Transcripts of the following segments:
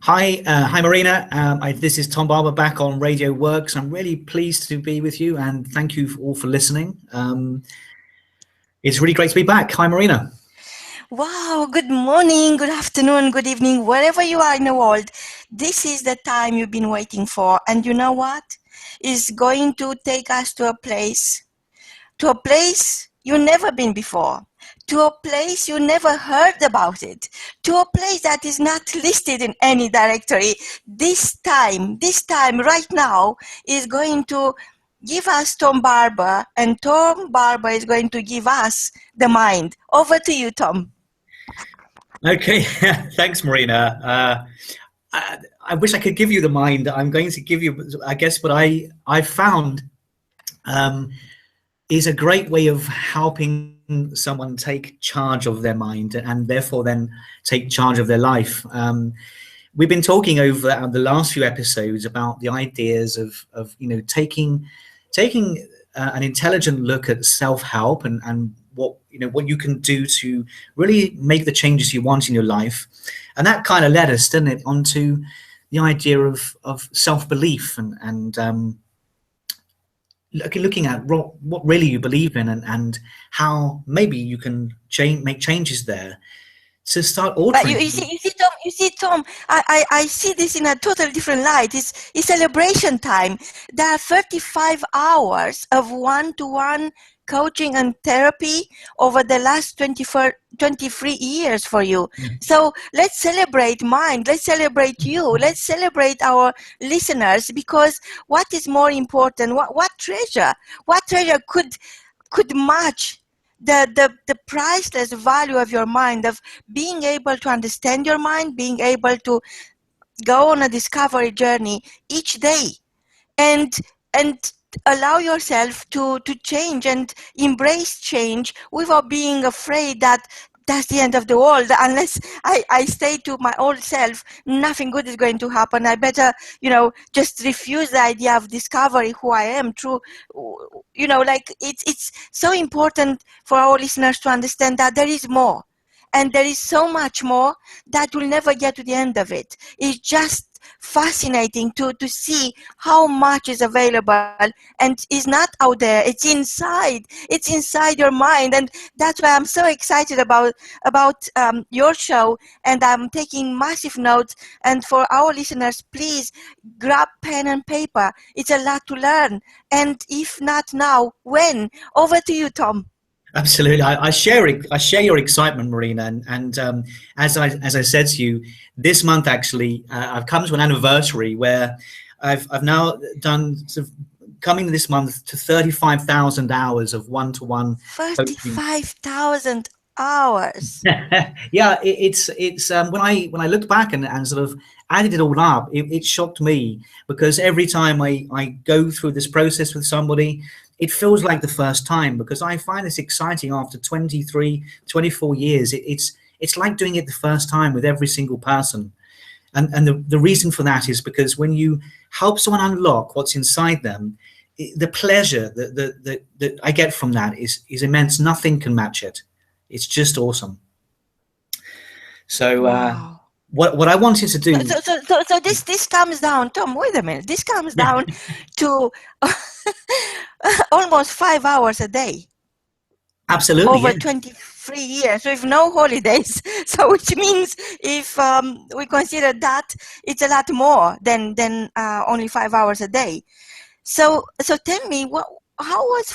Hi, Marina. This is Tom Barber back on Radio Works. I'm really pleased to be with you, and thank you all for listening. It's really great to be back. Hi, Marina. Wow, good morning, good afternoon, good evening, wherever you are in the world. This is the time you've been waiting for. And you know what? It's going to take us to a place you've never been before, to a place you never heard about it, to a place that is not listed in any directory. This time, right now, is going to give us Tom Barber, and Tom Barber is going to give us the mind. Over to you, Tom. Okay, thanks, Marina. I wish I could give you the mind. I'm going to give you, I guess, what I found is a great way of helping someone take charge of their mind and therefore then take charge of their life. We've been talking over the last few episodes about the ideas of taking an intelligent look at self-help and what you can do to really make the changes you want in your life. And that kind of led us, didn't it, onto the idea of self-belief and looking at what really you believe in and how maybe you can make changes there to start altering. But you see, Tom, I see this in a totally different light. It's celebration time. There are 35 hours of one-to-one coaching and therapy over the last 23 years for you. So let's celebrate MIND. Let's celebrate you. Let's celebrate our listeners, because what is more important? What treasure could match the priceless value of your mind, of being able to understand your mind, being able to go on a discovery journey each day and allow yourself to change and embrace change without being afraid that that's the end of the world. Unless I stay to my old self, nothing good is going to happen. I better, just refuse the idea of discovery who I am through, it's so important for our listeners to understand that there is more. And there is so much more that we'll never get to the end of it. It's just fascinating to see how much is available and is not out there. It's inside your mind, and that's why I'm so excited about your show, and I'm taking massive notes. And for our listeners, please grab pen and paper. It's a lot to learn, and if not now, when? Over to you, Tom. Absolutely, I share your excitement, Marina, and as I said to you, this month actually I've come to an anniversary where I've now done coming this month to 35,000 hours of one-to-one. 35,000 hours. Yeah, it's when I looked back and sort of added it all up, it shocked me, because every time I go through this process with somebody, it feels like the first time, because I find this exciting after 23, 24 years. It's like doing it the first time with every single person. And the reason for that is because when you help someone unlock what's inside them, the pleasure that I get from that is immense. Nothing can match it. It's just awesome. So wow. What I wanted to do. So this comes down, Tom. Wait a minute. This comes down to almost 5 hours a day. Absolutely. Over 23 years with no holidays. So which means if we consider that, it's a lot more than only 5 hours a day. So tell me, how was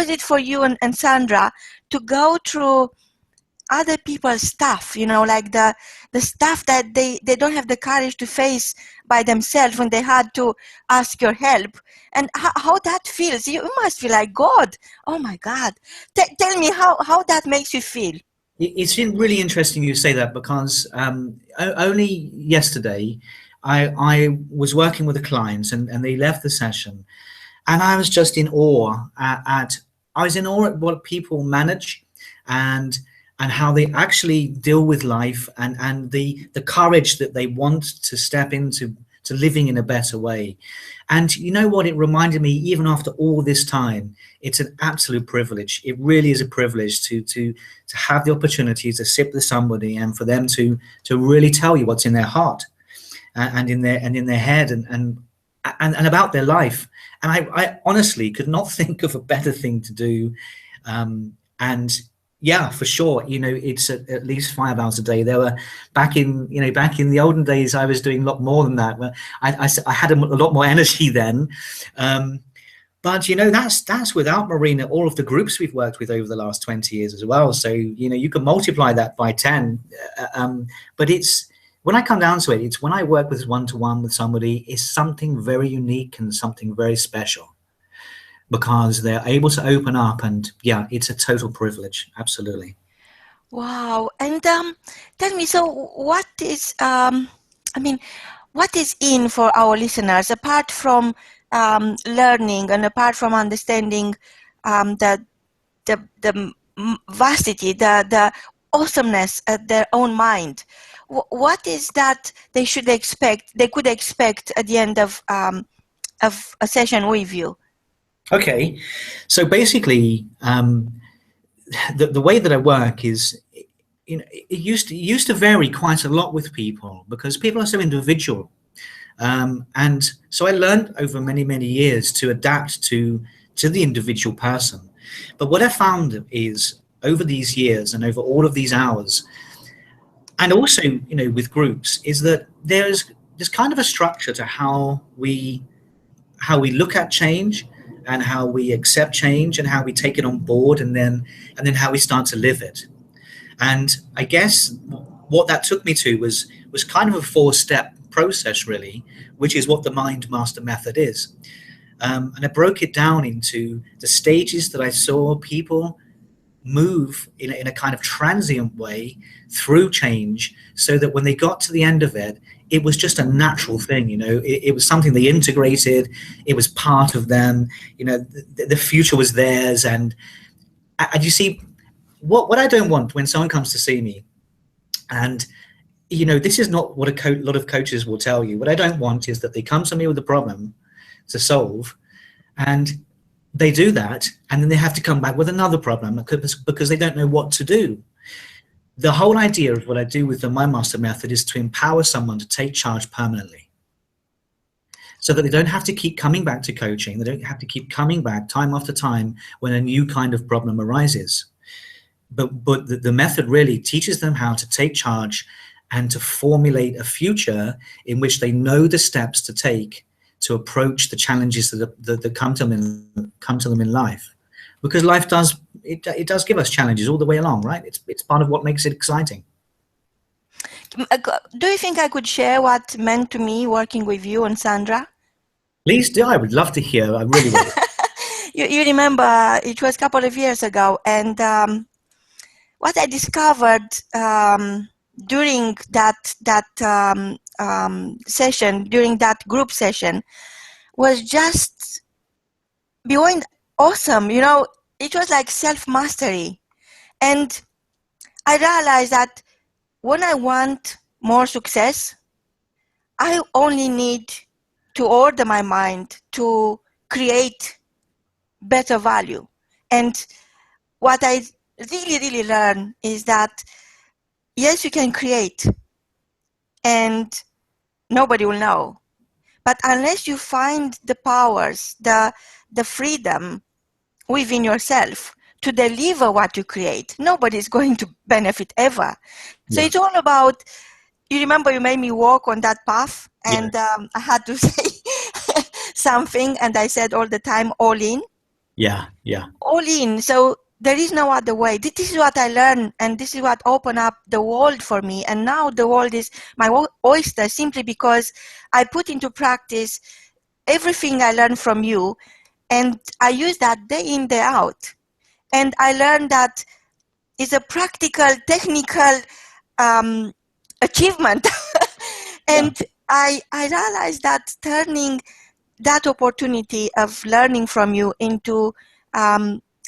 it for you and Sandra to go through other people's stuff, like the stuff that they don't have the courage to face by themselves when they had to ask your help, and how that feels? You must feel like, God, oh my God. Tell me how that makes you feel. It's really interesting you say that, because only yesterday I was working with the clients and they left the session, and I was just in awe at what people manage and how they actually deal with life, and the courage that they want to step into to living in a better way. And you know what, it reminded me, even after all this time, it's an absolute privilege. It really is a privilege to have the opportunity to sit with somebody and for them to really tell you what's in their heart. and in their head and about their life. And I honestly could not think of a better thing to do. And yeah, for sure, it's at least 5 hours a day. There were back in the olden days, I was doing a lot more than that. Well, I had a lot more energy then. But that's without, Marina, all of the groups we've worked with over the last 20 years as well. So you can multiply that by 10. But it's, when I come down to it, it's when I work with one-to-one with somebody, it's something very unique and something very special, because they're able to open up, and yeah, it's a total privilege. Absolutely. Wow. And tell me, so what is what is in for our listeners, apart from learning and apart from understanding the vastity, the awesomeness of their own mind? What is that they could expect at the end of a session with you? Okay, so basically, the way that I work is, it used to vary quite a lot with people, because people are so individual, and so I learned over many years to adapt to the individual person. But what I found is, over these years and over all of these hours, and also with groups, is that there's kind of a structure to how we look at change, and how we accept change, and how we take it on board, and then how we start to live it. And I guess what that took me to was kind of a 4-step process, really, which is what the M.I.N.D Master Method is. And I broke it down into the stages that I saw people move in a kind of transient way through change, so that when they got to the end of it, it was just a natural thing. It was something they integrated. It was part of them. The future was theirs. And you see, what I don't want when someone comes to see me, and this is not what a lot of coaches will tell you. What I don't want is that they come to me with a problem to solve, and they do that, and then they have to come back with another problem because they don't know what to do. The whole idea of what I do with the M.I.N.D Master Method is to empower someone to take charge permanently, so that they don't have to keep coming back to coaching. They don't have to keep coming back time after time when a new kind of problem arises. But the method really teaches them how to take charge and to formulate a future in which they know the steps to take to approach the challenges that come to them in life. Because life does give us challenges all the way along, right? It's part of what makes it exciting. Do you think I could share what meant to me working with you and Sandra? Please do. I would love to hear. I really would. You remember, it was a couple of years ago, and what I discovered during that session, during that group session, was just beyond awesome. It was like self-mastery. And I realized that when I want more success, I only need to order my mind to create better value. And what I really learned is that, yes, you can create and nobody will know. But unless you find the powers, the freedom within yourself to deliver what you create, nobody is going to benefit ever. So it's all about, you remember you made me walk on that path, and I had to say something, and I said all the time, all in. Yeah. All in. So there is no other way. This is what I learned, and this is what opened up the world for me. And now the world is my oyster, simply because I put into practice everything I learned from you, and I use that day in, day out. And I learned that it's a practical, technical achievement. And I realized that turning that opportunity of learning from you into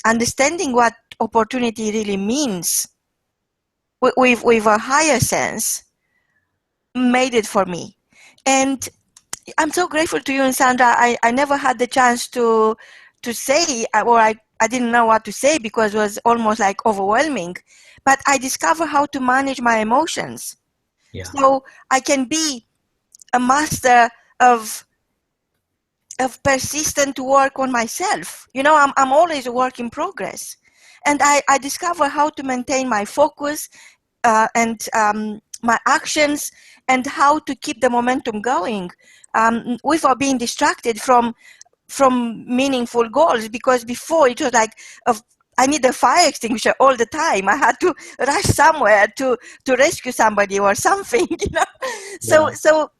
understanding what opportunity really means with a higher sense made it for me. And I'm so grateful to you and Sandra. I never had the chance to say, or I didn't know what to say because it was almost like overwhelming. But I discovered how to manage my emotions. So I can be a master of persistent work on myself. You know, I'm always a work in progress. And I discover how to maintain my focus and my actions, and how to keep the momentum going without being distracted from meaningful goals. Because before it was like I need a fire extinguisher all the time. I had to rush somewhere to rescue somebody or something, you know. Yeah. So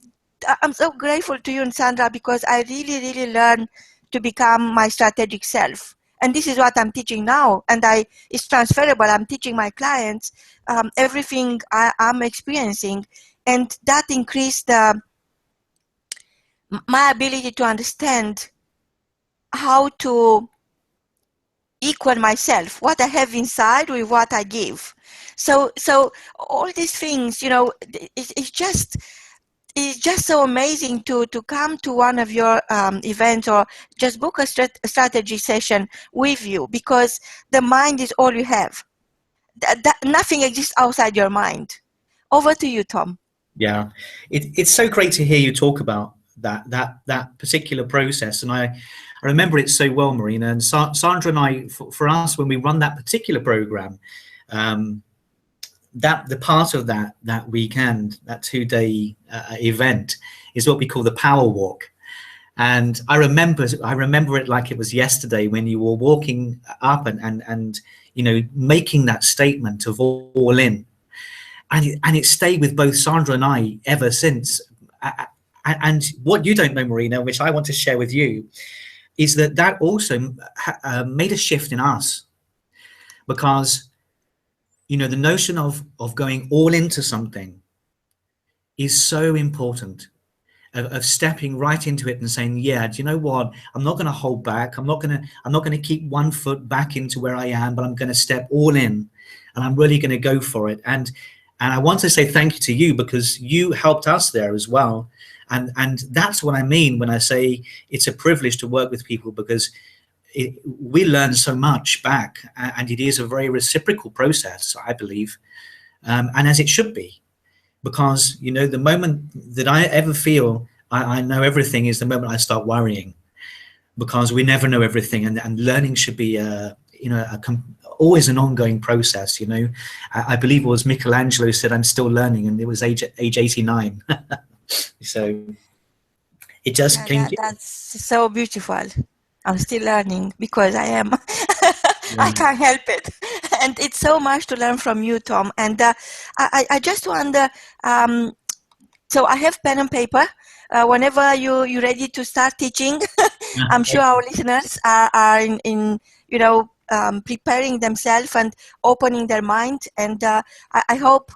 I'm so grateful to you and Sandra, because I really learned to become my strategic self. And this is what I'm teaching now, and it's transferable. I'm teaching my clients everything I'm experiencing, and that increased my ability to understand how to equal myself, what I have inside with what I give. So all these things, you know, it's just so amazing to come to one of your events, or just book a strategy session with you, because the mind is all you have. Nothing exists outside your mind. Over to you, Tom. Yeah, it's so great to hear you talk about that particular process, and I remember it so well, Marina. And Sandra and I, for us, when we run that particular program, that the part of that weekend, that 2-day event, is what we call the power walk. And I remember it like it was yesterday, when you were walking up and you know, making that statement of all in. And it stayed with both Sandra and I ever since. And what you don't know, Marina, which I want to share with you, is that also made a shift in us. Because, you know, the notion of going all into something is so important, of stepping right into it and saying, yeah, do you know what? I'm not going to hold back. I'm not going to keep one foot back into where I am, but I'm going to step all in, and I'm really going to go for it. And I want to say thank you to you, because you helped us there as well. And that's what I mean when I say it's a privilege to work with people, because we learn so much back, and it is a very reciprocal process, I believe, and as it should be. Because, you know, the moment that I ever feel I know everything is the moment I start worrying, because we never know everything, and learning should be you know, always an ongoing process. You know, I believe it was Michelangelo said, "I'm still learning," and it was age 89. So it just came. That's so beautiful. I'm still learning, because I am. Yeah. I can't help it. And it's so much to learn from you, Tom. And I just wonder, so I have pen and paper. Whenever you're ready to start teaching, I'm sure our listeners are in you know, preparing themselves and opening their mind. And I hope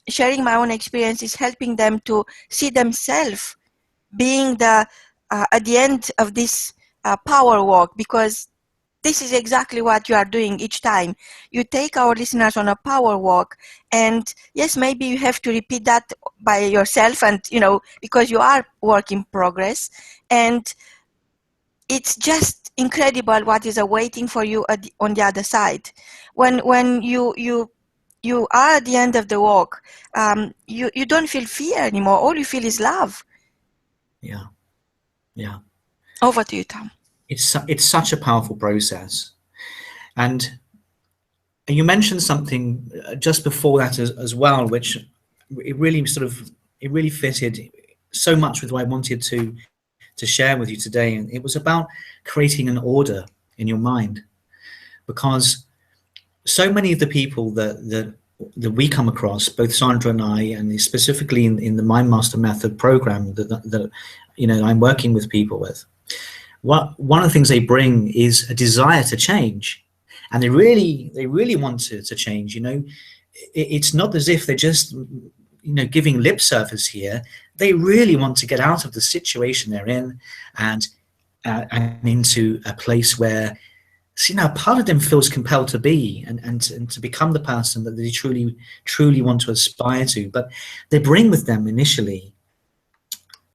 sharing my own experience is helping them to see themselves being at the end of this power walk, because this is exactly what you are doing each time. You take our listeners on a power walk, and yes, maybe you have to repeat that by yourself, and you know, because you are work in progress, and it's just incredible what is awaiting for you on the other side. When you are at the end of the walk, you don't feel fear anymore. All you feel is love. Yeah. Yeah. Over to you, Tom. It's such a powerful process. And you mentioned something just before that as well, which it really fitted so much with what I wanted to share with you today. And it was about creating an order in your mind, because so many of the people that we come across, both Sandra and I, and specifically in the M.I.N.D Master Method program that you know, I'm working with people with, one of the things they bring is a desire to change, and they really want to change. You know, it's not as if they're just, you know, giving lip service here. They really want to get out of the situation they're in, and into a place where, you know, part of them feels compelled to be and to become the person that they truly want to aspire to. But they bring with them initially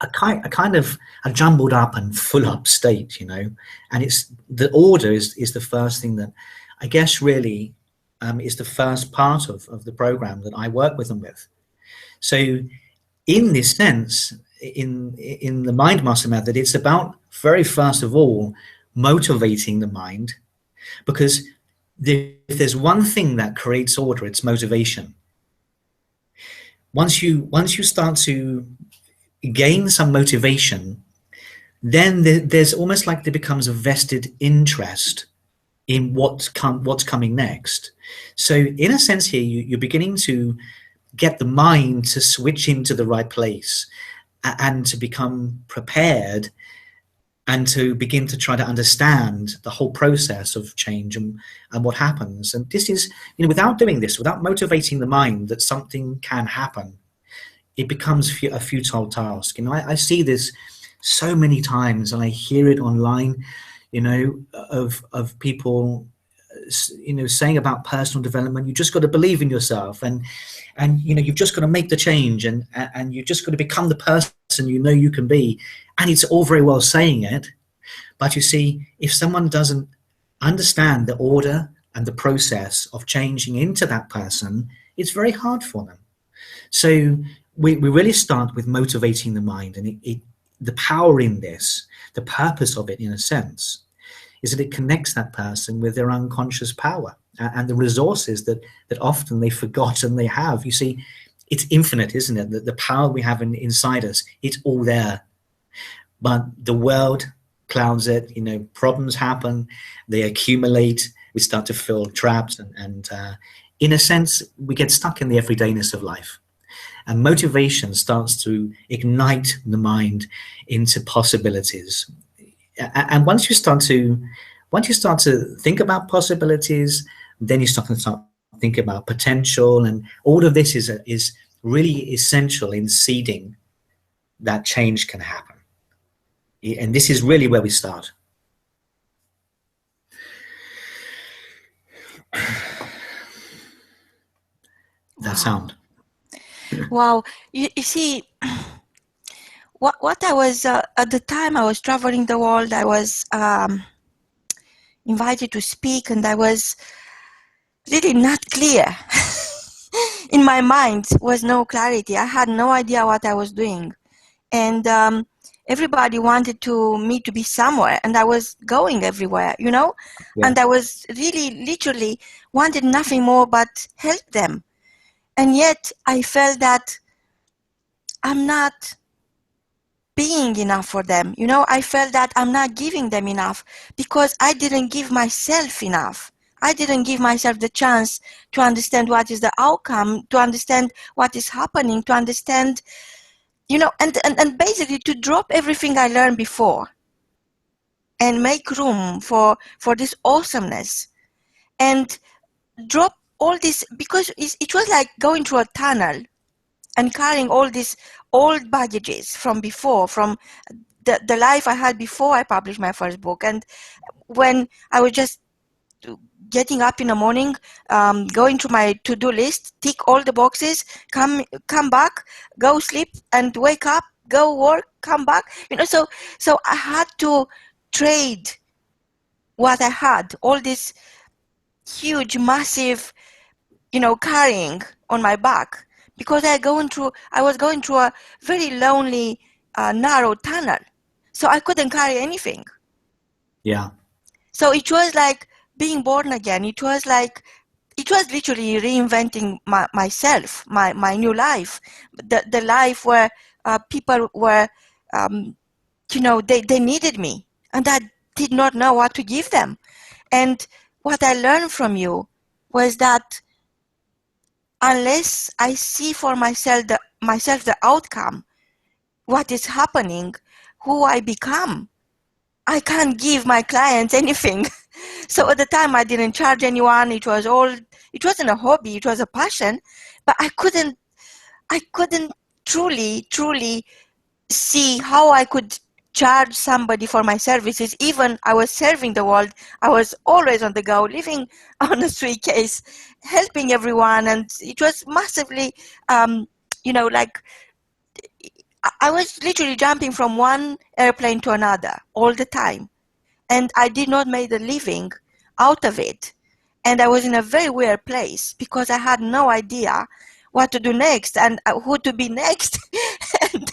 a kind of a jumbled up and full up state, you know. And it's the order is the first thing that I guess really is the first part of the program that I work with them with. So in this sense, in the Mind Master Method, it's about, very first of all, motivating the mind, because if there's one thing that creates order, it's motivation. Once you start to gain some motivation, then there's almost like there becomes a vested interest in what's coming next. So in a sense here, you're beginning to get the mind to switch into the right place and to become prepared and to begin to try to understand the whole process of change and what happens. And this is, without doing this, without motivating the mind that something can happen, it becomes a futile task. I see this so many times, and I hear it online, of people, saying about personal development, you just got to believe in yourself, and you've just got to make the change, and you've just got to become the person you can be. And it's all very well saying it, but you see, if someone doesn't understand the order and the process of changing into that person, it's very hard for them. So we really start with motivating the mind, and the power in this, the purpose of it, in a sense, is that it connects that person with their unconscious power and the resources that often they've forgotten they have. You see, it's infinite, isn't it? The power we have inside us, it's all there. But the world clouds it, problems happen, they accumulate, we start to feel trapped, and in a sense, we get stuck in the everydayness of life. And motivation starts to ignite the mind into possibilities. And once you start to think about possibilities, then you start to think about potential, and all of this is really essential in seeding that change can happen. And this is really where we start. That sound. Wow. You see, what I was, at the time I was traveling the world, I was invited to speak, and I was really not clear. In my mind was no clarity. I had no idea what I was doing. And everybody wanted me to be somewhere, and I was going everywhere, Yeah. And I was really, literally wanted nothing more but help them. And yet I felt that I'm not being enough for them. I felt that I'm not giving them enough because I didn't give myself enough. I didn't give myself the chance to understand what is the outcome, to understand what is happening, to understand, and basically to drop everything I learned before and make room for this awesomeness, and drop all this, because it was like going through a tunnel and carrying all these old baggages from before, from the life I had before I published my first book. And when I was just getting up in the morning, going through my to-do list, tick all the boxes, come back, go sleep, and wake up, go work, come back. So I had to trade what I had, all this huge, massive, carrying on my back, because I was going through a very lonely, narrow tunnel. So I couldn't carry anything. Yeah. So it was like being born again. It was literally reinventing myself, my new life, the life where people were, they needed me, and I did not know what to give them. And what I learned from you was that unless I see for myself the outcome, what is happening, who I become, I can't give my clients anything. So at the time I didn't charge anyone. It wasn't a hobby, it was a passion, but I couldn't truly see how I could charge somebody for my services. Even I was serving the world, I was always on the go, living on a suitcase, helping everyone, and it was massively, like I was literally jumping from one airplane to another all the time, and I did not make a living out of it. And I was in a very weird place because I had no idea what to do next and who to be next. And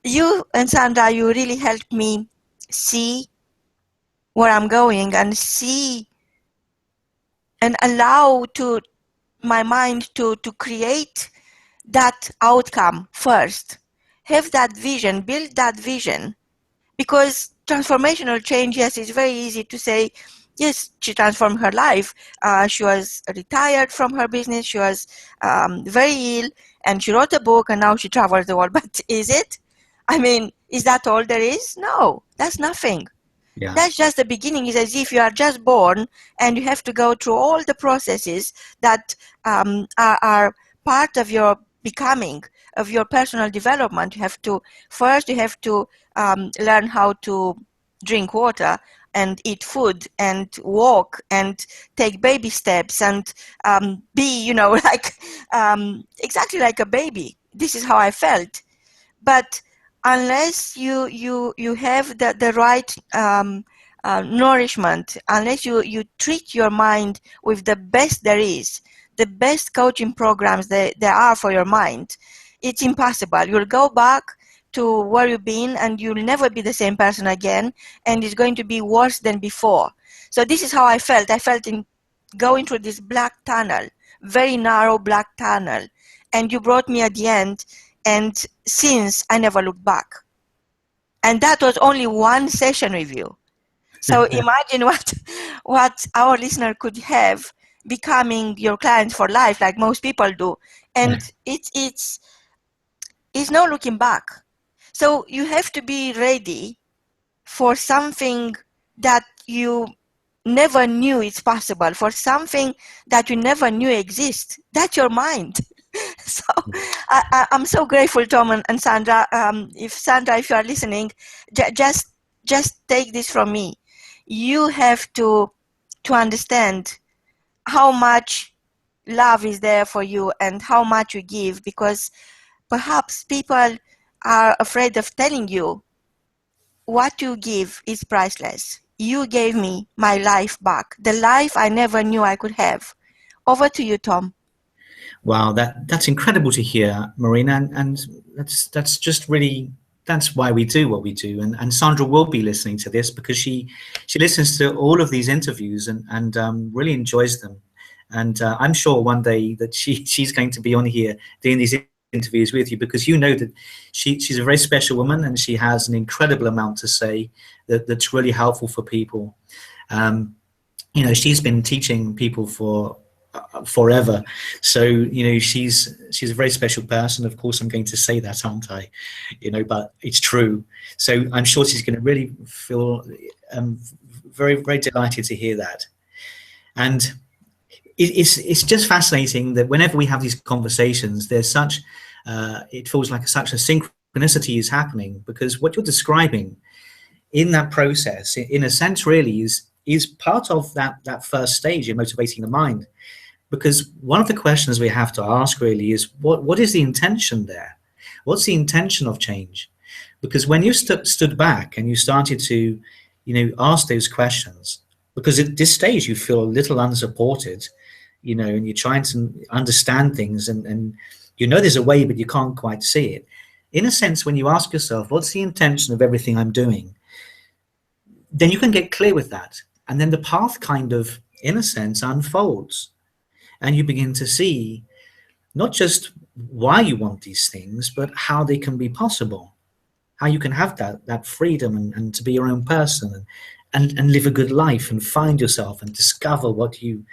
you and Sandra, you really helped me see where I'm going and see and allow to my mind to create that outcome first. Have that vision, build that vision. Because transformational change, yes, it's very easy to say, yes, she transformed her life. She was retired from her business. She was very ill, and she wrote a book, and now she travels the world. But is it? I mean, is that all there is? No, that's nothing. Yeah. That's just the beginning. It's as if you are just born, and you have to go through all the processes that are part of your becoming, of your personal development. You have to learn how to drink water and eat food and walk and take baby steps and be, like exactly like a baby. This is how I felt. But unless you have the right nourishment, unless you treat your mind with the best there is, the best coaching programs there are for your mind, it's impossible. You'll go back to where you've been and you'll never be the same person again, and it's going to be worse than before. So this is how I felt. I felt in going through this black tunnel, very narrow black tunnel, and you brought me at the end, and since I never looked back. And that was only one session with you. So imagine what our listener could have becoming your client for life, like most people do. And it's no looking back. So you have to be ready for something that you never knew it's possible, for something that you never knew exists. That's your mind. So I'm so grateful, Tom and Sandra. Sandra, if you are listening, just take this from me. You have to understand how much love is there for you and how much you give, because perhaps people are afraid of telling you what you give is priceless. You gave me my life back, the life I never knew I could have. Over to you, Tom. Wow, that's incredible to hear, Marina, and that's just really, that's why we do what we do. And Sandra will be listening to this because she listens to all of these interviews and really enjoys them. And I'm sure one day that she's going to be on here doing these interviews with you, because you know that she's a very special woman and she has an incredible amount to say that's really helpful for people. She's been teaching people for forever, so she's a very special person. Of course I'm going to say that, aren't I? But it's true. So I'm sure she's going to really feel very, very delighted to hear that. And it's just fascinating that whenever we have these conversations, there's such it feels like such a synchronicity is happening, because what you're describing in that process, in a sense, really is part of that first stage in motivating the mind. Because one of the questions we have to ask really is what is the intention there? What's the intention of change? Because when you stood back and you started to ask those questions, because at this stage you feel a little unsupported, and you're trying to understand things and there's a way but you can't quite see it. In a sense, when you ask yourself what's the intention of everything I'm doing, then you can get clear with that, and then the path kind of, in a sense, unfolds. And you begin to see not just why you want these things, but how they can be possible, how you can have that freedom and to be your own person and live a good life and find yourself and discover what you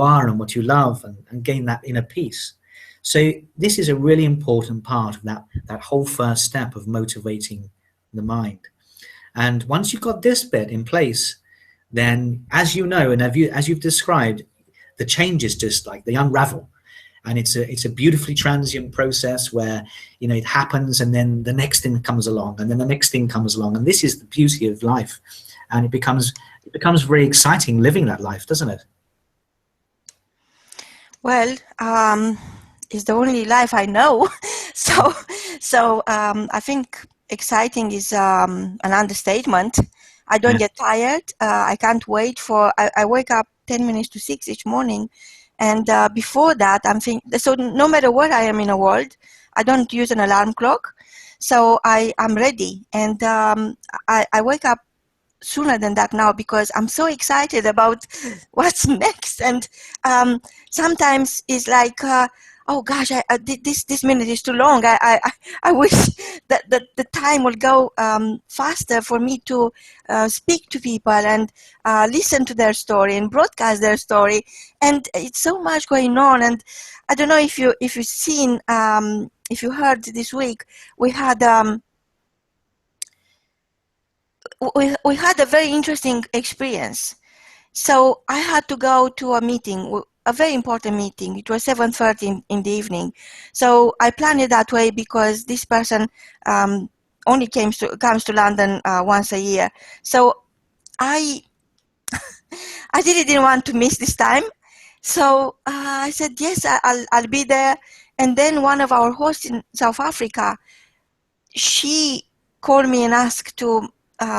are and what you love and gain that inner peace. So this is a really important part of that whole first step of motivating the mind. And once you've got this bit in place, then as you know and as you've described, the changes just like they unravel, and it's a beautifully transient process where it happens and then the next thing comes along and then the next thing comes along, and this is the beauty of life, and it becomes very exciting living that life, doesn't it? Well, it's the only life I know. So I think exciting is an understatement. I don't get tired. I can't wait I wake up 10 minutes to 6 each morning, And before that, I'm thinking, so no matter what I am in the world, I don't use an alarm clock. So I'm ready. And I wake up sooner than that now because I'm so excited about what's next. And sometimes it's like, oh gosh, this minute is too long. I wish that the time will go faster for me to speak to people and listen to their story and broadcast their story. And it's so much going on. And I don't know if you've seen, if you heard this week, we had we had a very interesting experience. So I had to go to a meeting, a very important meeting. It was 7:30 in the evening. So I planned it that way because this person only comes to London once a year. So I really didn't want to miss this time. So I said, yes, I'll be there. And then one of our hosts in South Africa, she called me and asked to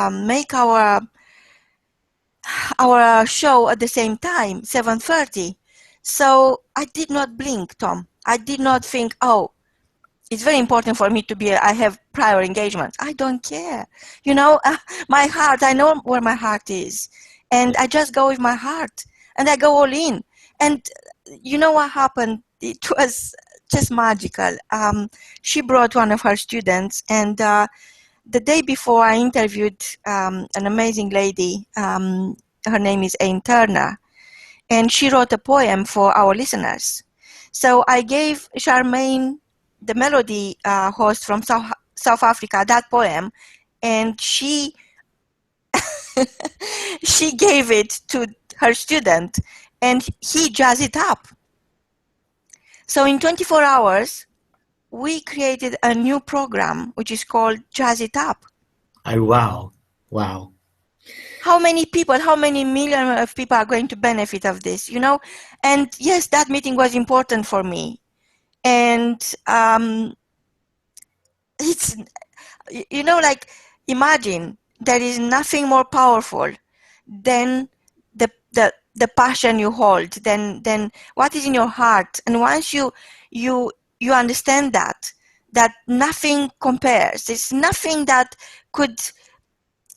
make our show at the same time, 7:30. So I did not blink, Tom. I did not think, oh, it's very important for me to be, I have prior engagements. I don't care. You know, my heart, I know where my heart is. And I just go with my heart. And I go all in. And you know what happened? It was just magical. She brought one of her students, and the day before I interviewed an amazing lady. Her name is M.I.N.D, and she wrote a poem for our listeners. So I gave Charmaine, the melody host from South Africa, that poem, and she she gave it to her student, and he jazzed it up. So in 24 hours, we created a new program, which is called Jazz It Up. Oh, wow. Wow. How many people, how many millions of people are going to benefit of this, you know? And yes, that meeting was important for me. And it's, you know, like, imagine there is nothing more powerful than the passion you hold, than what is in your heart. And once you understand that nothing compares, there's nothing that could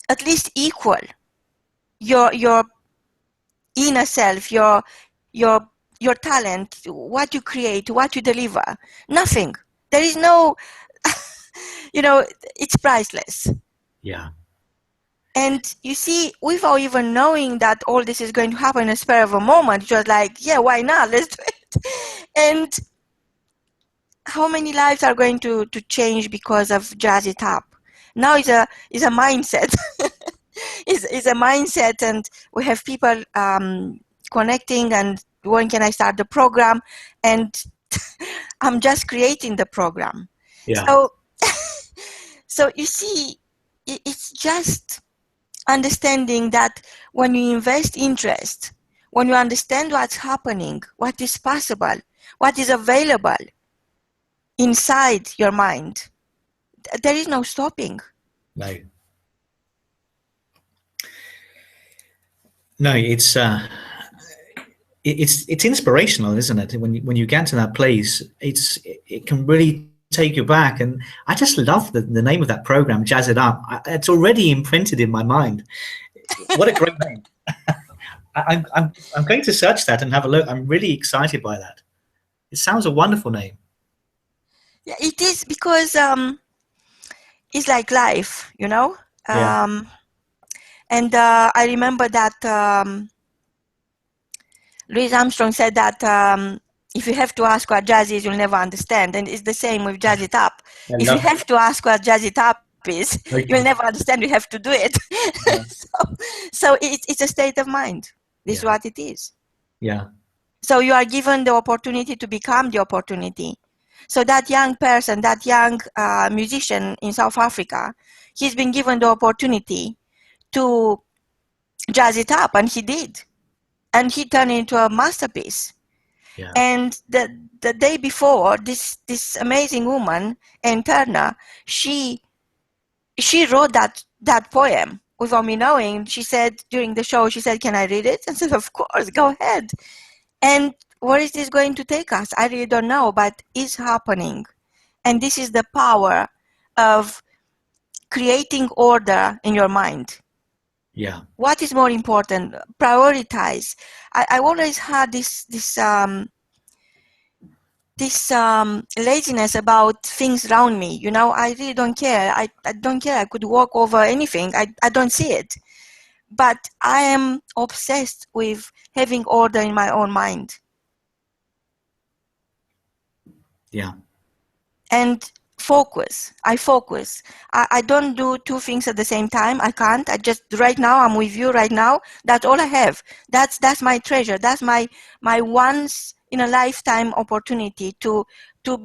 at least equal your inner self, your talent, what you create, what you deliver. Nothing. There is no, you know, it's priceless. Yeah. And you see, without even knowing that all this is going to happen in a spur of a moment, it was like, yeah, why not? Let's do it. And how many lives are going to change because of Jazz It Up? Now it's a mindset. It's a mindset, and we have people connecting, and when can I start the program? And I'm just creating the program. Yeah. So you see, it's just understanding that when you invest interest, when you understand what's happening, what is possible, what is available inside your mind, there is no stopping. No. No, it's inspirational, isn't it? When you get to that place, it can really take you back. And I just love the name of that program, Jazz It Up. It's already imprinted in my mind. What a great name! I'm going to search that and have a look. I'm really excited by that. It sounds a wonderful name. Yeah, it is, because it's like life, you know. Yeah. And I remember that Louis Armstrong said that if you have to ask what jazz is, you'll never understand. And it's the same with Jazz It Up. If you have to ask what Jazz It Up is, you'll never understand. You have to do it. Yeah. So it's a state of mind. This is what it is. Yeah. So you are given the opportunity to become the opportunity. So that young person, that young musician in South Africa, he's been given the opportunity to jazz it up, and he did. And he turned it into a masterpiece. Yeah. And the day before, this amazing woman, M.I.N.D, she wrote that poem without me knowing. She said during the show, she said, "Can I read it?" I said, "Of course, go ahead." And where is this going to take us? I really don't know, but it's happening. And this is the power of creating order in your mind. Yeah. What is more important? Prioritize. I always had this laziness about things around me. You know, I really don't care. I don't care. I could walk over anything. I don't see it. But I am obsessed with having order in my own mind. Yeah. And focus. I focus. I don't do two things at the same time. I can't. I just, right now, I'm with you right now. That's all I have. That's my treasure. That's my once in a lifetime opportunity to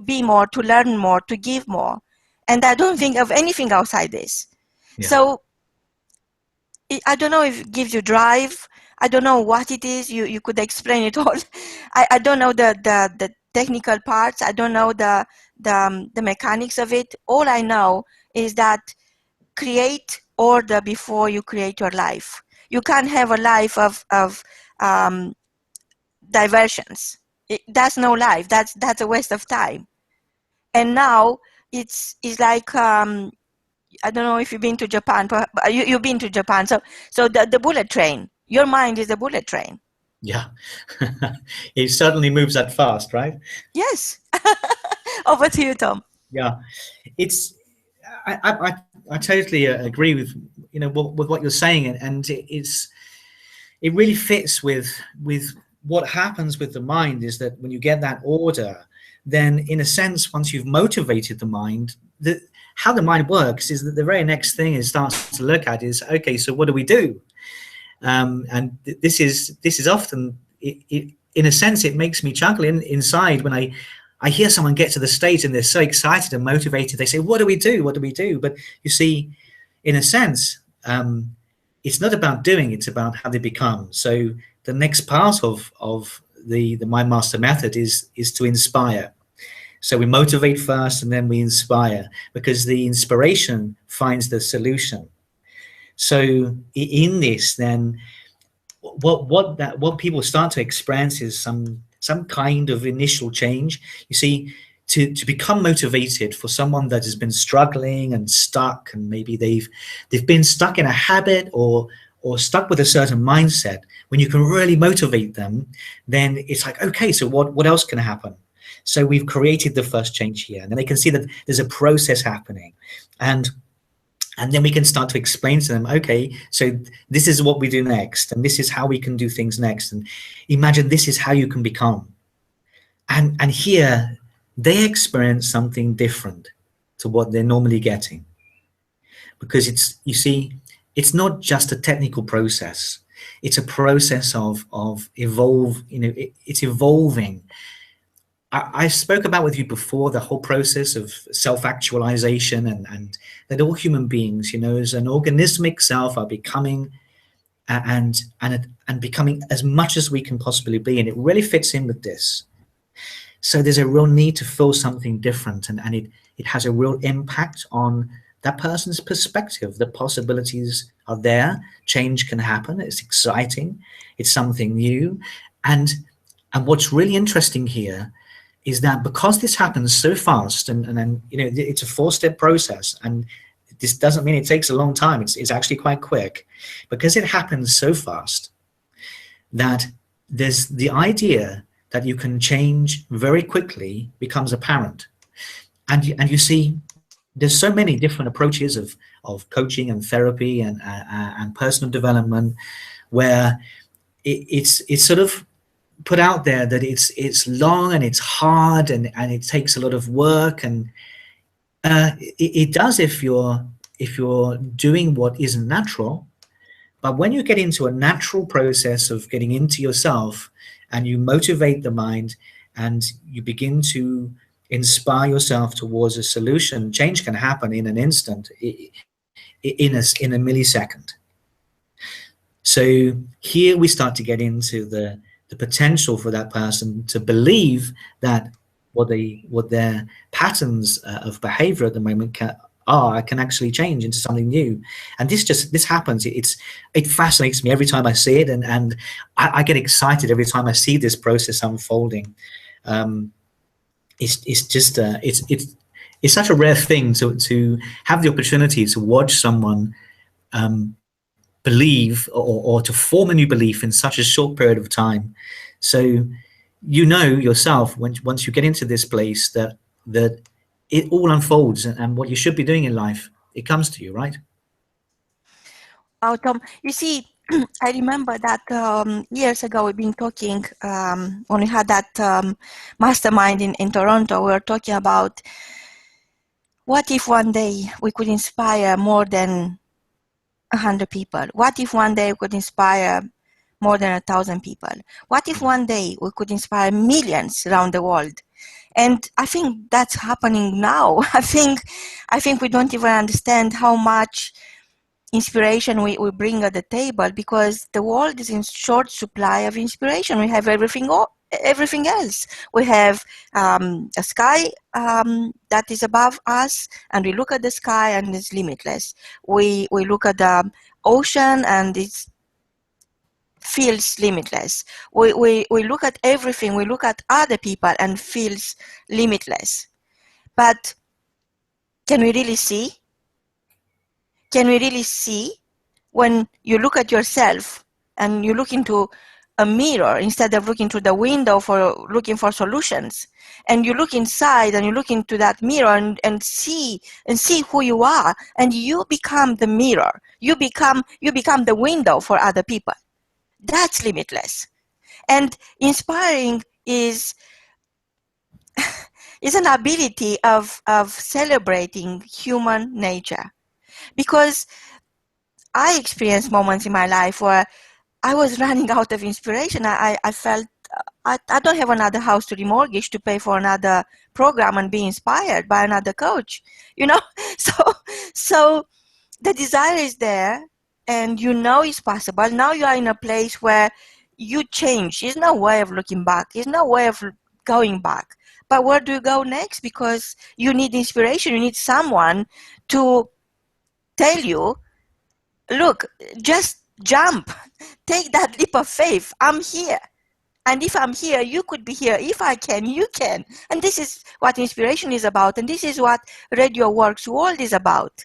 be more, to learn more, to give more. And I don't think of anything outside this. Yeah. So I don't know if it gives you drive. I don't know what it is. You could explain it all. I don't know the technical parts. I don't know the mechanics of it. All I know is that create order before you create your life. You can't have a life of diversions. That's no life. That's a waste of time. And now it's like I don't know if you've been to Japan. You've been to Japan. So the bullet train. Your mind is a bullet train. Yeah. It certainly moves that fast, right? Yes. Over to you, Tom. Yeah. It's I totally agree with with what you're saying, and it really fits with what happens with the mind. Is that when you get that order, then in a sense, once you've motivated the mind, how the mind works is that the very next thing it starts to look at is, okay, so what do we do? And this is often, in a sense, it makes me chuckle inside when I hear someone get to the stage and they're so excited and motivated. They say, what do we do? What do we do? But you see, in a sense, it's not about doing, it's about how they become. So the next part of the M.I.N D Master Method is to inspire. So we motivate first and then we inspire, because the inspiration finds the solution. So in this, then what people start to experience is some kind of initial change. You see, to become motivated for someone that has been struggling and stuck, and maybe they've been stuck in a habit or stuck with a certain mindset, when you can really motivate them, then it's like, okay, so what else can happen? So we've created the first change here, and then they can see that there's a process happening, and then we can start to explain to them, okay, so this is what we do next, and this is how we can do things next, and imagine this is how you can become. And here they experience something different to what they're normally getting, because you see, it's not just a technical process. It's a process of it's evolving. I spoke about with you before the whole process of self-actualization, and that all human beings, as an organismic self, are becoming and becoming as much as we can possibly be, and it really fits in with this. So there's a real need to feel something different, and it has a real impact on that person's perspective. The possibilities are there. Change can happen. It's exciting. It's something new, and what's really interesting here is that because this happens so fast, and then it's a 4-step process, and this doesn't mean it takes a long time. It's actually quite quick, because it happens so fast that there's the idea that you can change very quickly becomes apparent, and you see, there's so many different approaches of coaching and therapy and personal development, where it's sort of put out there that it's long and it's hard and it takes a lot of work, and it does if you're doing what isn't natural. But when you get into a natural process of getting into yourself, and you motivate the mind, and you begin to inspire yourself towards a solution, change can happen in an instant, in a millisecond. So here we start to get into the potential for that person to believe that what their patterns of behavior at the moment I can actually change into something new. And this happens. It fascinates me every time I see it, and I get excited every time I see this process unfolding. It's just it's such a rare thing to have the opportunity to watch someone believe, or to form a new belief in such a short period of time. So you know yourself, once you get into this place, that it all unfolds, and what you should be doing in life, it comes to you, right? Oh, Tom, you see, I remember that years ago we've been talking, when we had that mastermind in Toronto, we were talking about what if one day we could inspire more than 100 people? What if one day we could inspire more than 1,000 people? What if one day we could inspire millions around the world? And I think that's happening now. I think we don't even understand how much inspiration we bring at the table, because the world is in short supply of inspiration. We have everything else. We have a sky that is above us, and we look at the sky and it's limitless. We look at the ocean and it feels limitless. We look at everything. We look at other people and feels limitless. But can we really see? Can we really see when you look at yourself and you look into a mirror instead of looking through the window for looking for solutions, and you look inside and you look into that mirror and see who you are, and you become the mirror, you become the window for other people? That's limitless. And inspiring is an ability of celebrating human nature. Because I experienced moments in my life where I was running out of inspiration. I felt I don't have another house to remortgage to pay for another program and be inspired by another coach, you know. So the desire is there, and you know it's possible. Now you are in a place where you change. There's no way of looking back. There's no way of going back. But where do you go next? Because you need inspiration. You need someone to tell you, look, just jump, take that leap of faith. I'm here. And if I'm here, you could be here. If I can, you can. And this is what inspiration is about. And this is what Radio Works World is about.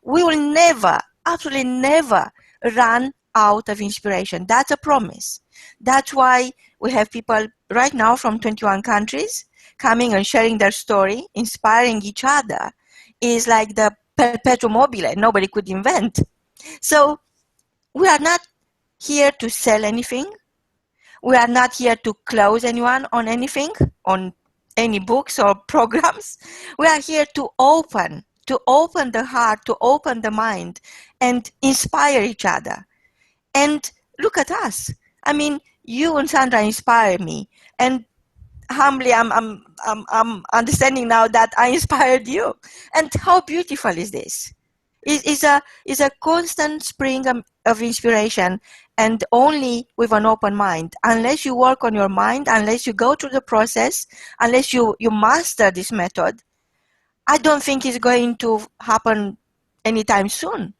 We will never, absolutely never run out of inspiration. That's a promise. That's why we have people right now from 21 countries coming and sharing their story, inspiring each other. Is like the perpetuum mobile nobody could invent. So we are not here to sell anything. We are not here to close anyone on anything, on any books or programs. We are here to open the heart, to open the mind, and inspire each other. And look at us. I mean, you and Sandra inspire me, and humbly, I'm understanding now that I inspired you. And how beautiful is this? It's a constant spring of inspiration, and only with an open mind. Unless you work on your mind, unless you go through the process, unless you master this method, I don't think it's going to happen anytime soon.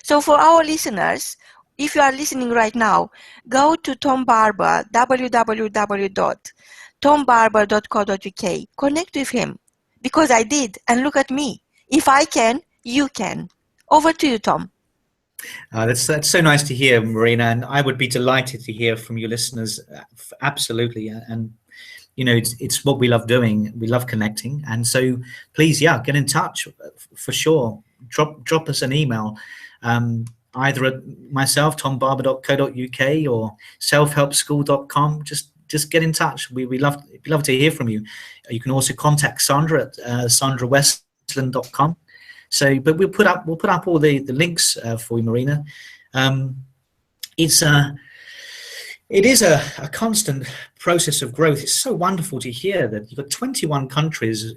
So for our listeners, if you are listening right now, go to Tom Barber, www.tombarber.co.uk. Connect with him, because I did, and look at me. If I can, you can. Over to you, Tom. That's so nice to hear, Marina, and I would be delighted to hear from your listeners. Absolutely, and you know, it's what we love doing. We love connecting, and so please, get in touch for sure. Drop us an email, either at myself, tombarber.co.uk, or selfhelpschool.com. Just get in touch. We love to hear from you. You can also contact Sandra at sandrawestland.com. So, but we'll put up all the links for you, Marina. It is a constant process of growth. It's so wonderful to hear that you've got 21 countries,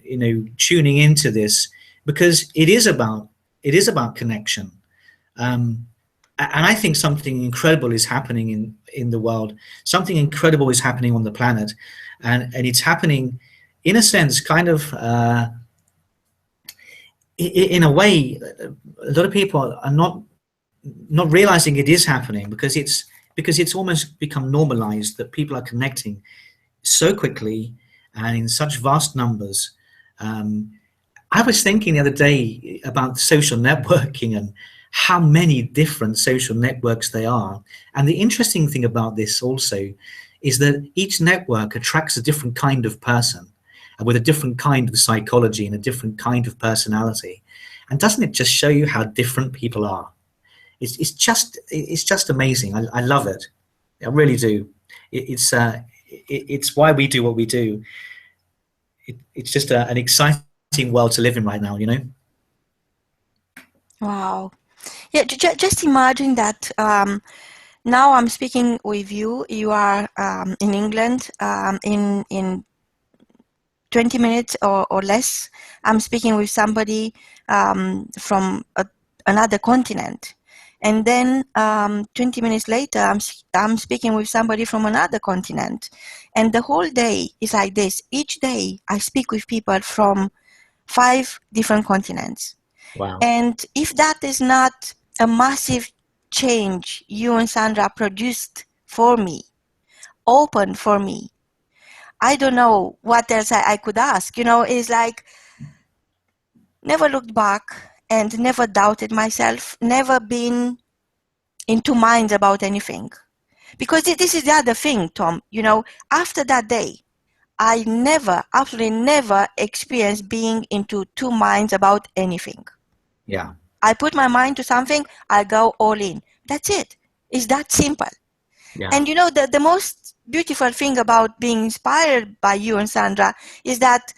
tuning into this, because it is about connection. And I think something incredible is happening in the world. Something incredible is happening on the planet, and it's happening, in a sense, kind of. in a way, a lot of people are not realizing it is happening, because it's almost become normalized that people are connecting so quickly and in such vast numbers. I was thinking the other day about social networking and how many different social networks there are. And the interesting thing about this also is that each network attracts a different kind of person, and with a different kind of psychology and a different kind of personality. And doesn't it just show you how different people are? It's just amazing. I love it. I really do. It's why we do what we do. It's just an exciting world to live in right now, you know? Wow. Yeah, just imagine that now I'm speaking with you. You are in England. In 20 minutes or less, I'm speaking with somebody from another continent. And then 20 minutes later, I'm speaking with somebody from another continent. And the whole day is like this. Each day, I speak with people from 5 different continents. Wow. And if that is not a massive change you and Sandra produced for me, opened for me, I don't know what else I could ask. You know, it's like never looked back and never doubted myself, never been in 2 minds about anything. Because this is the other thing, Tom. You know, after that day, I never, absolutely never experienced being into 2 minds about anything. Yeah. I put my mind to something, I go all in. That's it. It's that simple. Yeah. And you know, the most beautiful thing about being inspired by you and Sandra is that,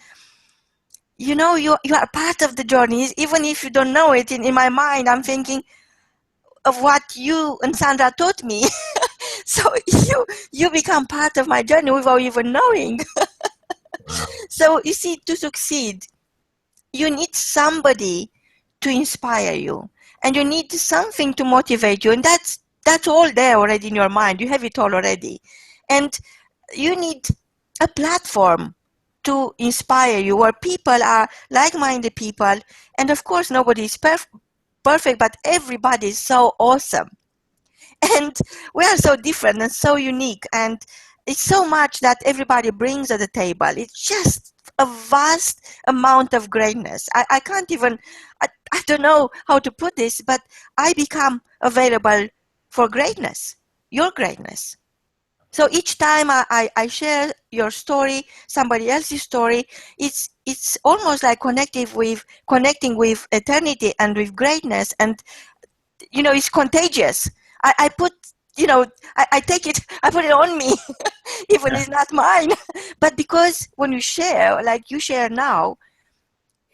you know, you are part of the journey. Even if you don't know it, in my mind, I'm thinking of what you and Sandra taught me. So you become part of my journey without even knowing. So you see, to succeed, you need somebody to inspire you, and you need something to motivate you, and that's all there already in your mind. You have it all already, and you need a platform to inspire you, where people are like-minded people, and of course nobody is perfect, but everybody is so awesome, and we are so different and so unique, and it's so much that everybody brings at the table. It's just a vast amount of greatness. I can't even, I don't know how to put this, but I become available for greatness, your greatness. So each time I share your story, somebody else's story, it's almost like connecting with eternity and with greatness, and you know, it's contagious. I put, you know, I take it, I put it on me, even it's not mine. But because when you share, like you share now,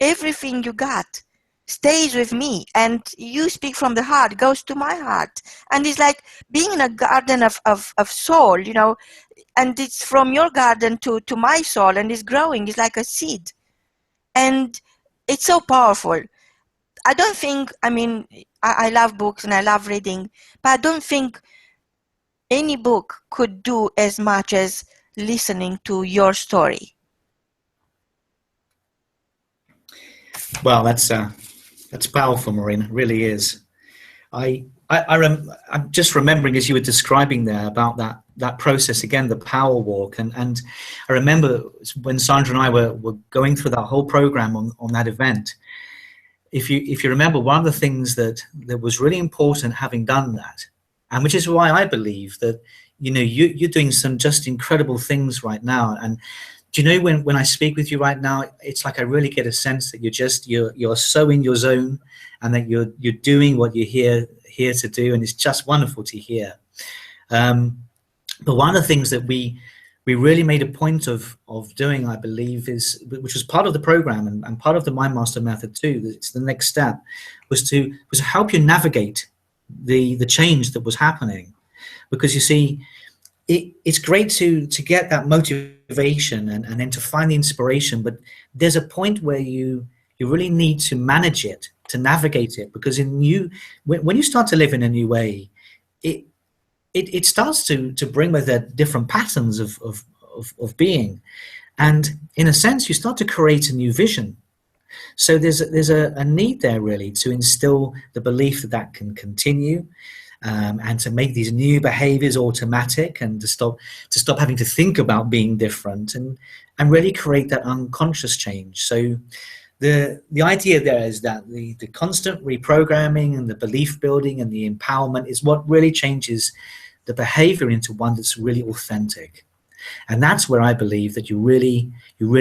everything you got stays with me, and you speak from the heart, goes to my heart. And it's like being in a garden of soul, you know, and it's from your garden to my soul, and it's growing. It's like a seed. And it's so powerful. I don't think, I mean, I love books and I love reading, but I don't think any book could do as much as listening to your story. Well, that's powerful, Maureen. It really is. I'm just remembering, as you were describing there, about that process again, the power walk, and I remember when Sandra and I were going through that whole program on that event. If you remember, one of the things that was really important, having done that, and which is why I believe that, you know, you're doing some just incredible things right now. And do you know, when I speak with you right now, it's like I really get a sense that you're so in your zone, and that you're doing what you're here to do, and it's just wonderful to hear. But one of the things that we really made a point of doing, I believe, which was part of the program and part of the Mind Master Method too, it's the next step, was to help you navigate the change that was happening. Because you see, it's great to get that motivation and then to find the inspiration, but there's a point where you really need to manage it, to navigate it, because when you start to live in a new way, it starts to bring with it different patterns of being, and in a sense you start to create a new vision. So there's a need there really to instill the belief that that can continue, and to make these new behaviors automatic, and to stop having to think about being different, and really create that unconscious change. So the idea there is that the constant reprogramming and the belief building and the empowerment is what really changes the behavior into one that's really authentic. And that's where I believe that you really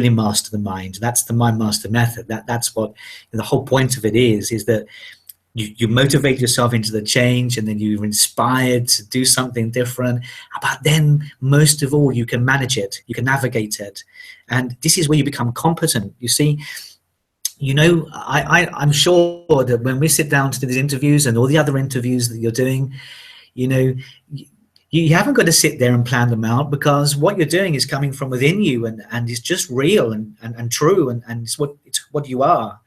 master the mind. That's the Mind Master Method. That's what the whole point of it is that you motivate yourself into the change, and then you're inspired to do something different. But then most of all, you can manage it, you can navigate it. And this is where you become competent. You see, I'm sure that when we sit down to do these interviews and all the other interviews that you're doing, you haven't got to sit there and plan them out, because what you're doing is coming from within you, and it's just real and true, and it's what you are.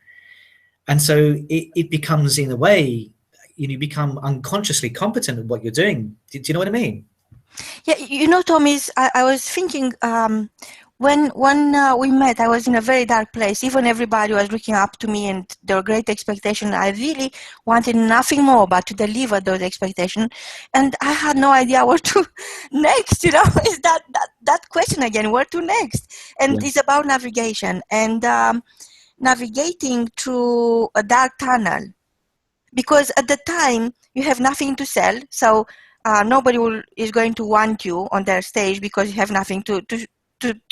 And so it becomes, in a way, you become unconsciously competent at what you're doing. Do you know what I mean? Yeah, Tom, I was thinking, when we met, I was in a very dark place. Even everybody was looking up to me, and there were great expectations. I really wanted nothing more but to deliver those expectations, and I had no idea where to next. Is that question again? Where to next? And It's about navigation and navigating through a dark tunnel, because at the time you have nothing to sell, so nobody is going to want you on their stage because you have nothing to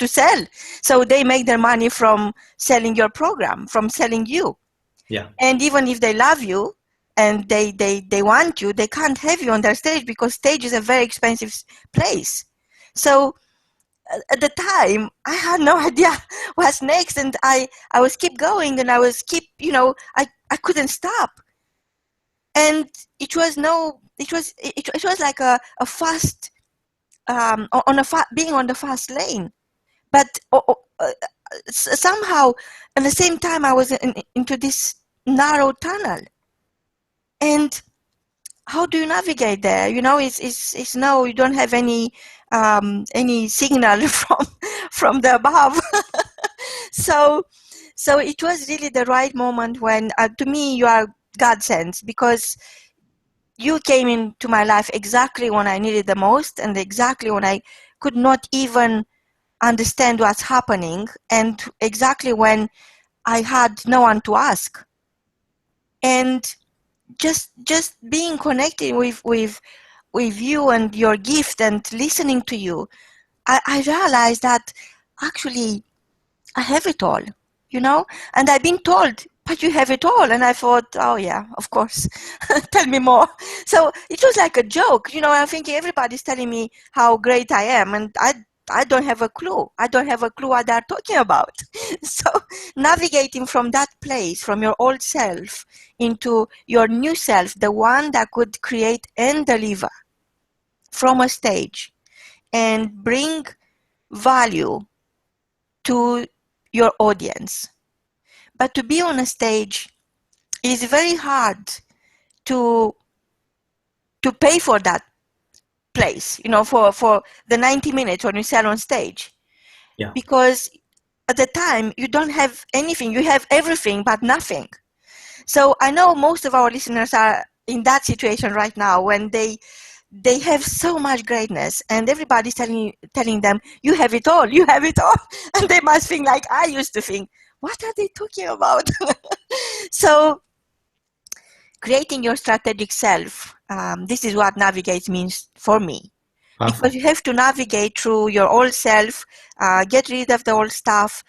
sell. So they make their money from selling your program, from selling you. Yeah. And even if they love you and they want you, they can't have you on their stage, because stage is a very expensive place. So at the time, I had no idea what's next, and I was keep going, and I was keep, I couldn't stop. And it was like a fast, being on the fast lane. But somehow, at the same time, I was into this narrow tunnel. And how do you navigate there? It's no, you don't have any signal from the above. So it was really the right moment when, to me, you are God sent, because you came into my life exactly when I needed the most, and exactly when I could not even understand what's happening, and exactly when I had no one to ask. And just being connected with you and your gift, and listening to you, I realized that actually I have it all, and I've been told, but you have it all. And I thought, oh yeah, of course, tell me more. So it was like a joke, I'm thinking everybody's telling me how great I am, and I don't have a clue. I don't have a clue what they're talking about. So navigating from that place, from your old self into your new self, the one that could create and deliver from a stage and bring value to your audience. But to be on a stage is very hard to pay for that place, for the 90 minutes when you sell on stage. Yeah. Because at the time you don't have anything, you have everything but nothing. So I know most of our listeners are in that situation right now, when they have so much greatness, and everybody's telling them, you have it all, and they must think like I used to think, what are they talking about? So creating your strategic self, this is what navigate means for me. Powerful. Because you have to navigate through your old self, get rid of the old stuff,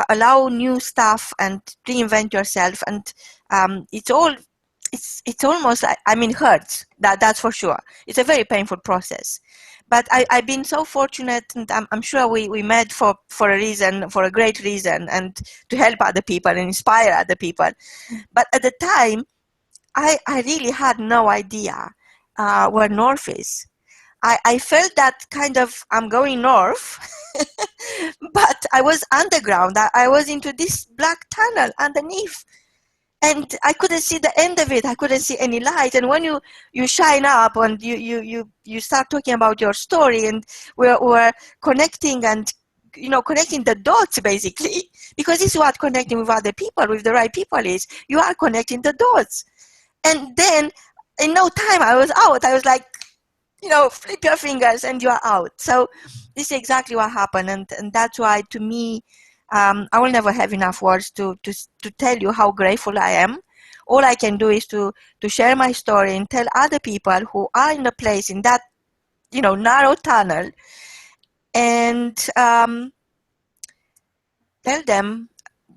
allow new stuff, and reinvent yourself. And it's almost, hurts. That's for sure. It's a very painful process. But I've been so fortunate, and I'm sure we met for a reason, for a great reason, and to help other people and inspire other people. But at the time, I really had no idea where north is. I felt that kind of, I'm going north, but I was underground. I was into this black tunnel underneath, and I couldn't see the end of it. I couldn't see any light. And when you shine up and you start talking about your story, and we're connecting and connecting the dots basically, because this is what connecting with other people, with the right people is. You are connecting the dots. And then in no time I was out. I was like, flip your fingers and you are out. So this is exactly what happened. And that's why, to me, I will never have enough words to tell you how grateful I am. All I can do is to share my story and tell other people who are in a place in that, narrow tunnel, and tell them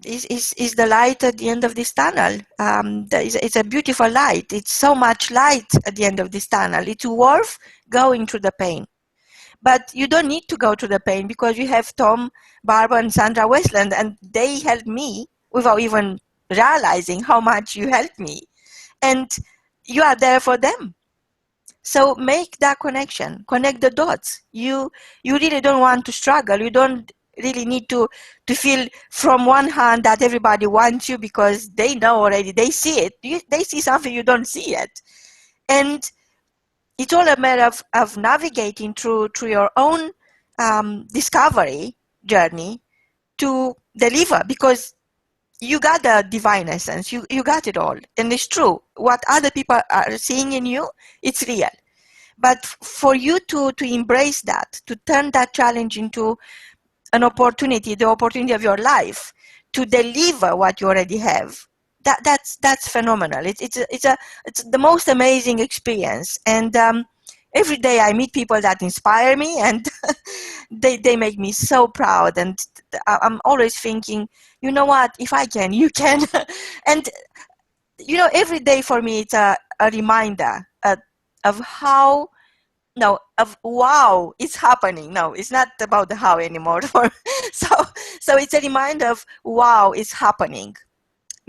is the light at the end of this tunnel. It's a beautiful light. It's so much light at the end of this tunnel. It's worth going through the pain. But you don't need to go through the pain, because you have Tom Barber and Sandra Westland, and they helped me without even realizing how much you helped me. And you are there for them. So make that connection, connect the dots. You really don't want to struggle. You don't really need to feel from one hand that everybody wants you, because they know already, they see it. They see something you don't see yet. And it's all a matter of navigating through your own discovery journey to deliver, because you got the divine essence. You got it all. And it's true. What other people are seeing in you, it's real. But for you to embrace that, to turn that challenge into an opportunity, the opportunity of your life, to deliver what you already have, that's phenomenal. It's the most amazing experience. And every day I meet people that inspire me, and they make me so proud. And I'm always thinking, you know what, if I can, you can. And every day for me it's a reminder of how, of wow, it's happening. No, it's not about the how anymore. So it's a reminder of wow, it's happening.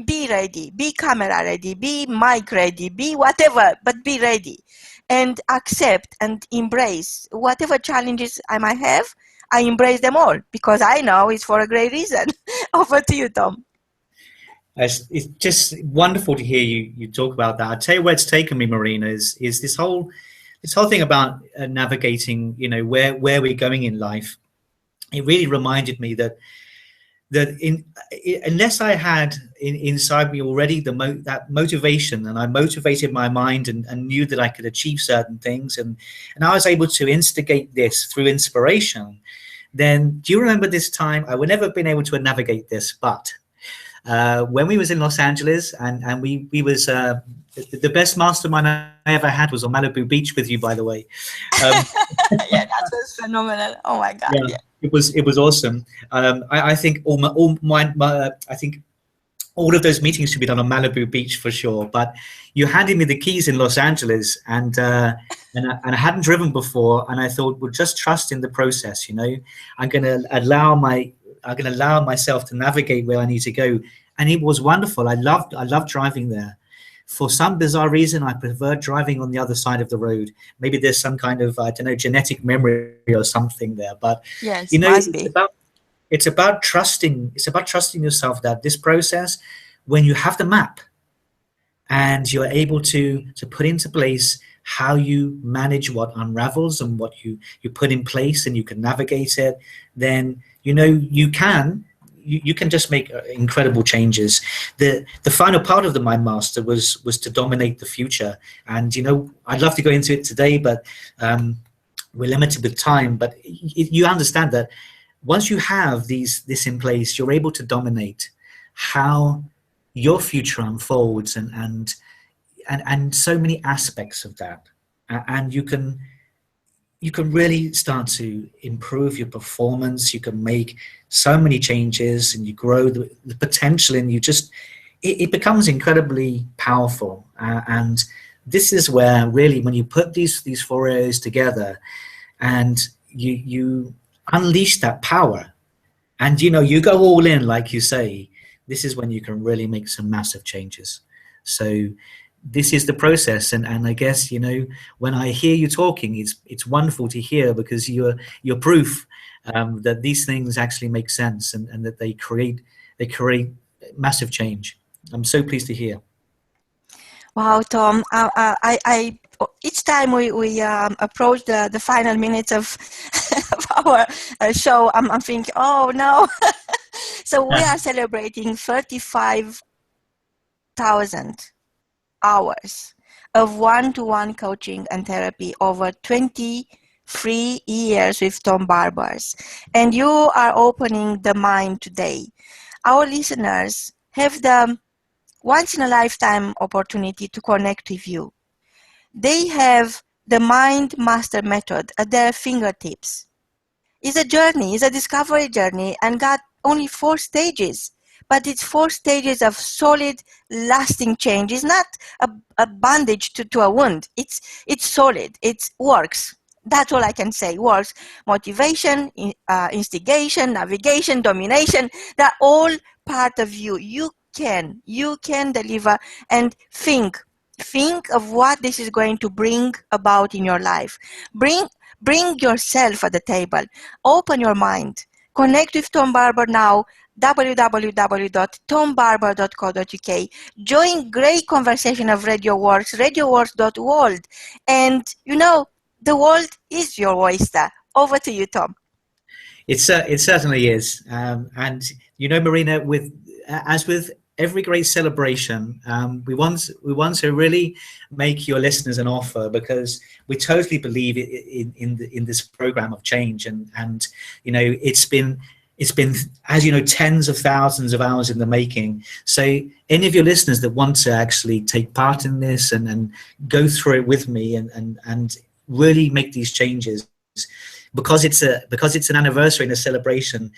Be ready, be camera ready, be mic ready, be whatever, but be ready. And accept and embrace whatever challenges I might have. I embrace them all, because I know it's for a great reason. Over to you, Tom. It's just wonderful to hear you talk about that. I'll tell you where it's taken me, Marina, is this whole thing about navigating, where we're going in life. It really reminded me that unless I had inside me already that motivation, and I motivated my mind and knew that I could achieve certain things, and I was able to instigate this through inspiration, then do you remember this time? I would never have been able to navigate this, but when we was in Los Angeles, and we was the best mastermind I ever had was on Malibu Beach with you, by the way. Yeah, that was phenomenal. Oh my God. Yeah. It was awesome. I think I think all of those meetings should be done on Malibu Beach for sure. But you handed me the keys in Los Angeles, and I hadn't driven before, and I thought, well, just trust in the process. I'm going to allow myself to navigate where I need to go, and it was wonderful. I loved driving there. For some bizarre reason, I prefer driving on the other side of the road. Maybe there's some kind of, I don't know, genetic memory or something there. But yes, it's about trusting. It's about trusting yourself that this process, when you have the map, and you're able to put into place how you manage what unravels and what you put in place, and you can navigate it, then you can just make incredible changes. The final part of the Mind Master was to dominate the future. And, I'd love to go into it today, but we're limited with time. But you understand that once you have this in place, you're able to dominate how your future unfolds and so many aspects of that. And you can really start to improve your performance. You can make so many changes, and you grow the potential, and it becomes incredibly powerful. And this is where really, when you put these four areas together, and you unleash that power, and you go all in, like you say, this is when you can really make some massive changes. So this is the process, and I guess when I hear you talking, it's wonderful to hear, because you're proof that these things actually make sense, and that they create massive change. I'm so pleased to hear. Wow, Tom! I each time we approach the final minutes of of our show, I'm thinking, oh no. So we are celebrating 35,000 hours of one-to-one coaching and therapy over 23 years with Tom Barber's. And you are opening the mind today. Our listeners have the once-in-a-lifetime opportunity to connect with you. They have the M.I.N.D Master Method at their fingertips. It's a journey, it's a discovery journey, and got only 4 stages. But it's 4 stages of solid, lasting change. It's not a bandage to a wound. It's solid. It works. That's all I can say. Works. Motivation, instigation, navigation, domination. They're all part of you. You can deliver, and think of what this is going to bring about in your life. Bring yourself at the table. Open your mind. Connect with Tom Barber now. www.tombarber.co.uk. Join great conversation of Radio Works, radioworks.world. And the world is your oyster. Over to you, Tom. It certainly is. And Marina, as with every great celebration, we want to really make your listeners an offer, because we totally believe in this program of change, and it's been, as you know, tens of thousands of hours in the making. So any of your listeners that want to actually take part in this and go through it with me and really make these changes, because it's an anniversary and a celebration,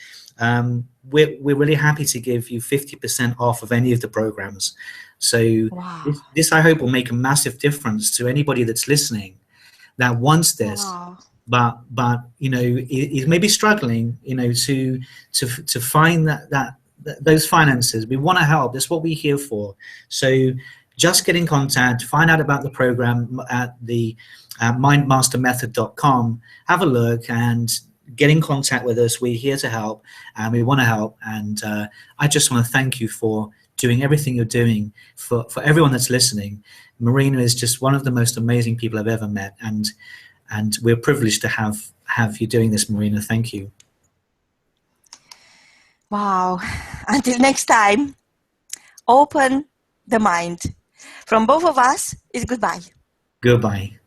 we're really happy to give you 50% off of any of the programs. So wow. This I hope will make a massive difference to anybody that's listening that wants this. Wow. But is maybe struggling, to find those finances. We want to help. That's what we're here for. So just get in contact, find out about the program at the MINDMasterMethod.com. Have a look and get in contact with us. We're here to help, and we want to help. And I just want to thank you for doing everything you're doing for everyone that's listening. Marina is just one of the most amazing people I've ever met, and we're privileged to have you doing this, Marina. Thank you. Wow. Until next time, open the mind. From both of us, it's goodbye. Goodbye.